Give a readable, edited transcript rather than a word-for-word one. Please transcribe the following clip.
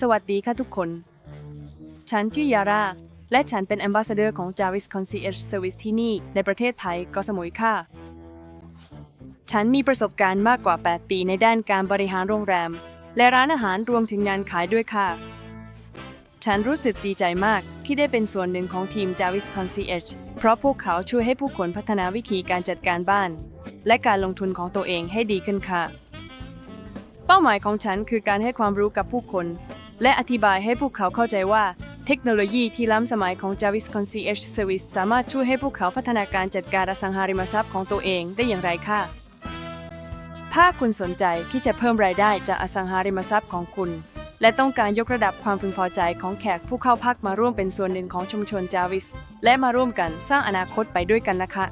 สวัสดีค่ะทุกคน ฉันชื่อยาร่า และฉันเป็น Ambassador ของ Jarvis Concierge Service ที่นี่ในประเทศไทยเกาะสมุยค่ะ ฉันมีประสบการณ์มากกว่า 8 ปีในด้านการบริหารโรงแรม และร้านอาหารรวมถึงงานขายด้วยค่ะ ฉันรู้สึกดีใจมากที่ได้เป็นส่วนหนึ่งของทีม Jarvis Concierge เพราะพวกเขาช่วยให้ผู้คนพัฒนาวิธีการจัดการบ้าน และการลงทุนของตัวเองให้ดีขึ้นค่ะ เป้าหมายของฉันคือการให้ความรู้กับผู้คน และอธิบายให้พวกเขาเข้าใจว่าเทคโนโลยีที่ล้ำสมัยของ Jarvis Concierge Service สามารถช่วยให้พวกเขาพัฒนาการจัดการอสังหาริมทรัพย์ของตัวเองได้อย่างไรค่ะถ้าคุณสนใจที่จะเพิ่มรายได้จากอสังหาริมทรัพย์ของคุณ และต้องการยกระดับความพึงพอใจของแขกผู้เข้าพักมาร่วมเป็นส่วนหนึ่งของชุมชน Jarvis และมาร่วมกันสร้างอนาคตไปด้วยกันนะคะ